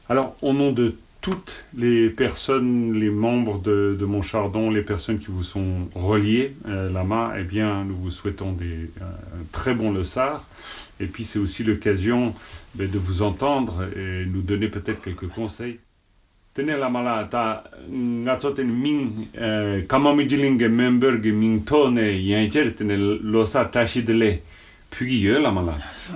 Alors, au nom de toutes les personnes, les membres de Montchardon, les personnes qui vous sont reliées, Lama, eh bien, nous vous souhaitons un très bon Lessard. Et puis, c'est aussi l'occasion de vous entendre et nous donner peut-être quelques conseils. Tenez Lama la, ta ngatoten ming kamamidilinge member ge ming tone yanjer tene losa tashidele. Pugi yo Lama la.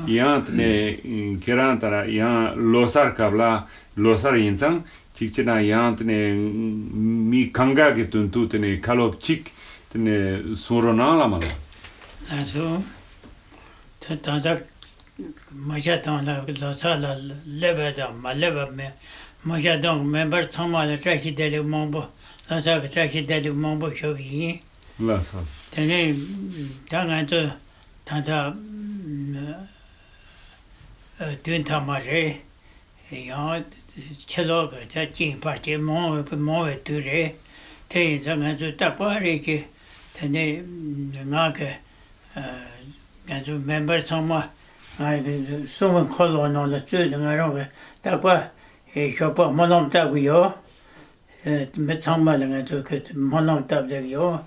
Yan tene kerantara yan losar kabla losar yinsang. 직지나 양한테 미 감각이 둔투네 칼롭직 tene surona lamala aso tata majatan la sala lebeda maleba me majatan member tamala traki dele mombo la sa traki dele mombo shogi la sa tene tanganto tata dun tamare ya chelo ga chi parti mo ture te zanga zu tapare ke tene nga ke ga zu member sama someone call on the two nga ro ga tapwa e chopa molom ta yo met sama nga zu ke molom ta de yo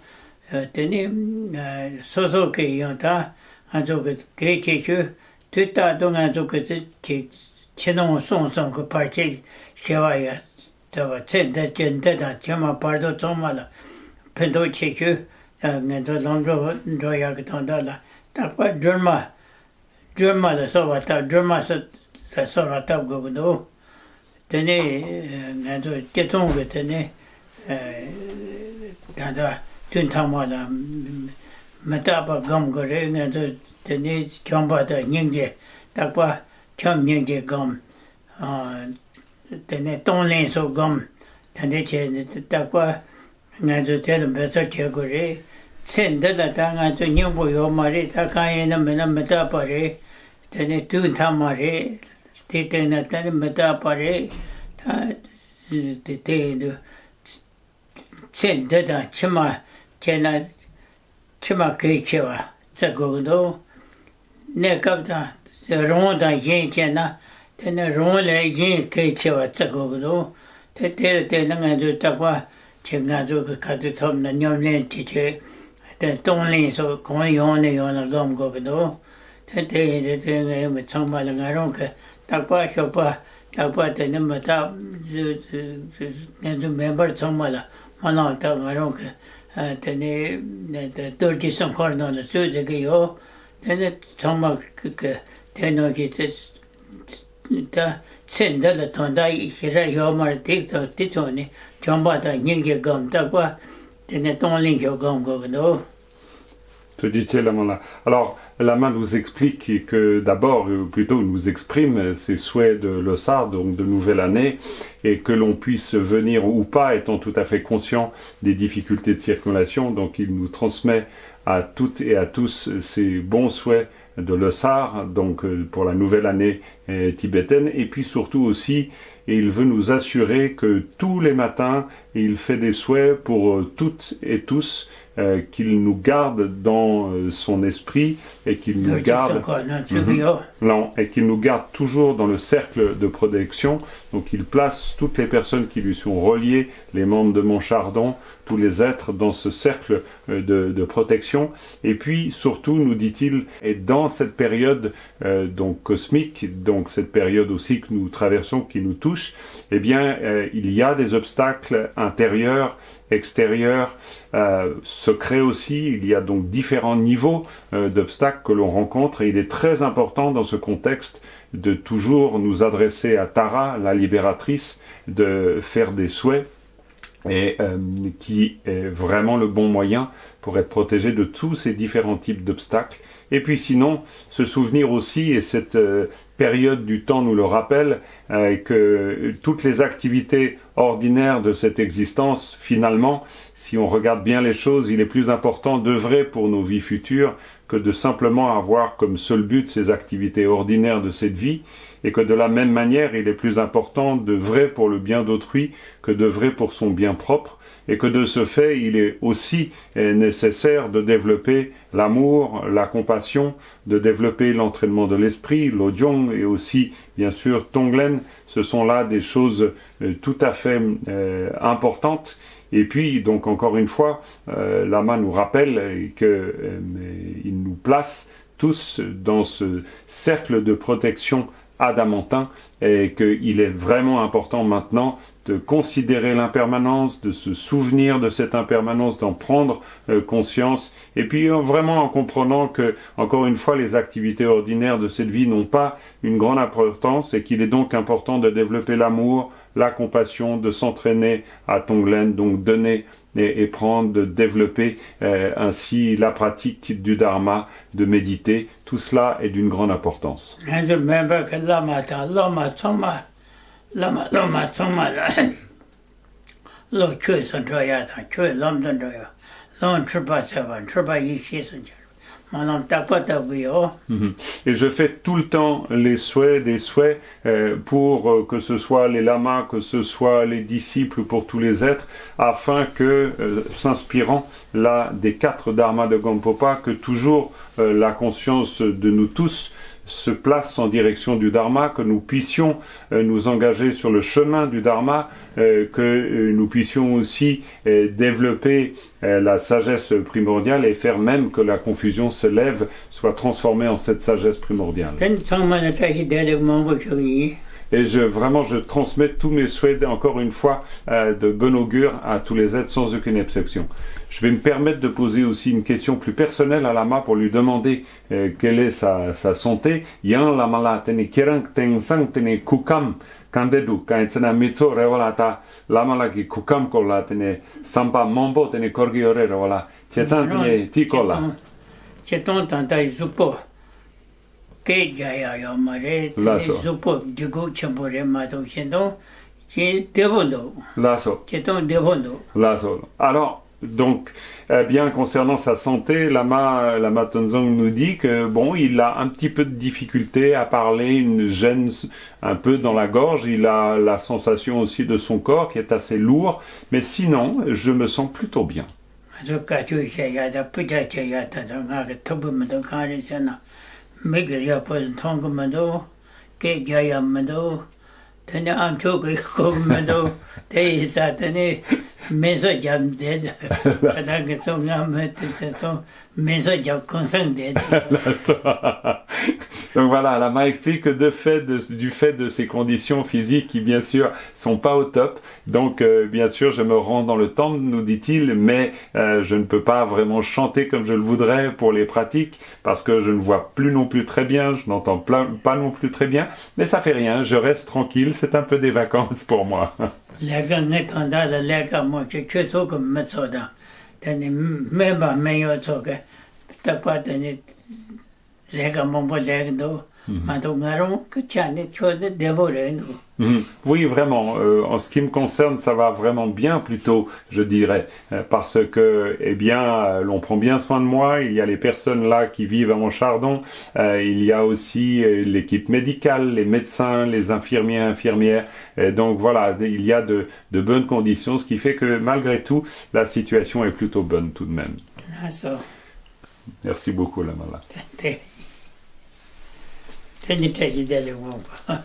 tene so ke yo ta nga zu ke chu tuta do nga zu ke chenon son ko parti shewaya tava tsende jende da chama pardo tomala pendo chechu ngendo londro ndoya gtonda takwa drama la so wata drama so la so wata gogo tene ngendo keton ge tene kada tuntamala mataba gam gore ngendo tene chamba da nyenge takwa cham nyenge gam tene tonlin so gam tande che takwa nga zo telem beso che gore sende la ta nga zo nyumbo yo mari ta ka yena mena meta pare tene tu tha mare te tene tene meta pare ta te sende da chima chena chima ke chewa tsago do ne kapta ronda yin chena tene ronle yin ke chewa tsago do te nga zo takwa chenga zo ka tu thom na nyomlen ti che te tonglin so kon yon la gam go do te nga me changma la ngarong ka takwa shopa takwa te ne mata nga zo member changma la mala ta ngarong ka te ne te torti son kor no la su de yo te ne changma ka te no ki ta sende la tonda hira yomar tik to titoni chamba da nyinge gam takwa tene tonling yo gam go no. Te dit-il Lama. Alors, Lama nous explique que d'abord, plutôt nous exprime ses souhaits de Lessard, donc de nouvelle année, et que l'on puisse venir ou pas, étant tout à fait conscient des difficultés de circulation. Donc il nous transmet à toutes et à tous ses bons souhaits de Lessard, donc pour la nouvelle année tibétaine, et puis surtout aussi, et il veut nous assurer que tous les matins, il fait des souhaits pour toutes et tous, qu'il nous garde dans son esprit et qu'il nous garde et qu'il nous garde toujours dans le cercle de protection. Donc il place toutes les personnes qui lui sont reliées, les membres de Montchardon, tous les êtres dans ce cercle de protection. Et puis surtout, nous dit-il, et dans cette période donc cosmique, donc cette période aussi que nous traversons, qui nous touche, eh bien il y a des obstacles intérieurs, extérieurs, secrets aussi. Il y a donc différents niveaux d'obstacles que l'on rencontre, et il est très important dans ce contexte de toujours nous adresser à Tara, la libératrice, de faire des souhaits, et qui est vraiment le bon moyen pour être protégé de tous ces différents types d'obstacles. Et puis sinon, se souvenir aussi, et cette période du temps nous le rappelle, que toutes les activités ordinaires de cette existence, finalement, si on regarde bien les choses, il est plus important d'œuvrer pour nos vies futures que de simplement avoir comme seul but ces activités ordinaires de cette vie, et que de la même manière, il est plus important d'œuvrer pour le bien d'autrui que d'œuvrer pour son bien propre, et que de ce fait, il est aussi nécessaire de développer l'amour, la compassion, de développer l'entraînement de l'esprit, l'Ojong et aussi, bien sûr, Tonglen. Ce sont là des choses tout à fait importantes. Et puis, donc, encore une fois, Lama nous rappelle qu'il nous place tous dans ce cercle de protection adamantin et qu'il est vraiment important maintenant de considérer l'impermanence, de se souvenir de cette impermanence, d'en prendre conscience, et puis vraiment en comprenant que, encore une fois, les activités ordinaires de cette vie n'ont pas une grande importance et qu'il est donc important de développer l'amour, la compassion, de s'entraîner à Tonglen, donc donner et prendre, de développer ainsi la pratique du dharma, de méditer. Tout cela est d'une grande importance. And remember que lama tsoma lo chui san choya ta chui lam dan choya lon churpa sevan churpa yishi san choya malam takwa tabuyo. Et je fais tout le temps des souhaits pour que ce soit les lamas, que ce soit les disciples, pour tous les êtres, afin que, s'inspirant là des 4 dharmas de Gampopa, que toujours la conscience de nous tous se place en direction du Dharma, que nous puissions nous engager sur le chemin du Dharma, que nous puissions aussi développer la sagesse primordiale et faire même que la confusion se lève, soit transformée en cette sagesse primordiale. Et je transmets tous mes souhaits, encore une fois, de bon augure à tous les êtres sans aucune exception. Je vais me permettre de poser aussi une question plus personnelle à Lama pour lui demander quelle est sa santé. Yang Lama la tene kirang teng sang tene kukam kandedu quand tsena mitso revolata Lama la ki kukam ko la tene sampa mombo tene korgi ore revola. Chetan tene tikola. Cheton tanta zupo. Ke jaya yamare zupo digo chambore mato chendo che devondo. Lasso. Cheton devondo. Lasso. Alors donc, bien concernant sa santé, Lama Tongzang nous dit que bon, il a un petit peu de difficulté à parler, une gêne un peu dans la gorge. Il a la sensation aussi de son corps qui est assez lourd, mais sinon, je me sens plutôt bien. Mesa jam dead. Mesa jam consent dead. Donc voilà, Lama explique que du fait de ces conditions physiques qui bien sûr sont pas au top, donc bien sûr je me rends dans le temple, nous dit-il, mais je ne peux pas vraiment chanter comme je le voudrais pour les pratiques, parce que je ne vois plus non plus très bien, je n'entends pas non plus très bien, mais ça fait rien, je reste tranquille, c'est un peu des vacances pour moi. Lega nekanda la lega mo che so ko metsoda tani meba meyo tsoke takwa tani lega mombo legdo mato ngaro que chane chode deboreno. Oui, vraiment. En ce qui me concerne, ça va vraiment bien plutôt, je dirais, parce que, eh bien, l'on prend bien soin de moi. Il y a les personnes là qui vivent à Montchardon. Il y a aussi l'équipe médicale, les médecins, les infirmières. Et donc voilà, il y a de bonnes conditions, ce qui fait que malgré tout, la situation est plutôt bonne tout de même. Merci beaucoup, Lama. Tenni tegi dele womba.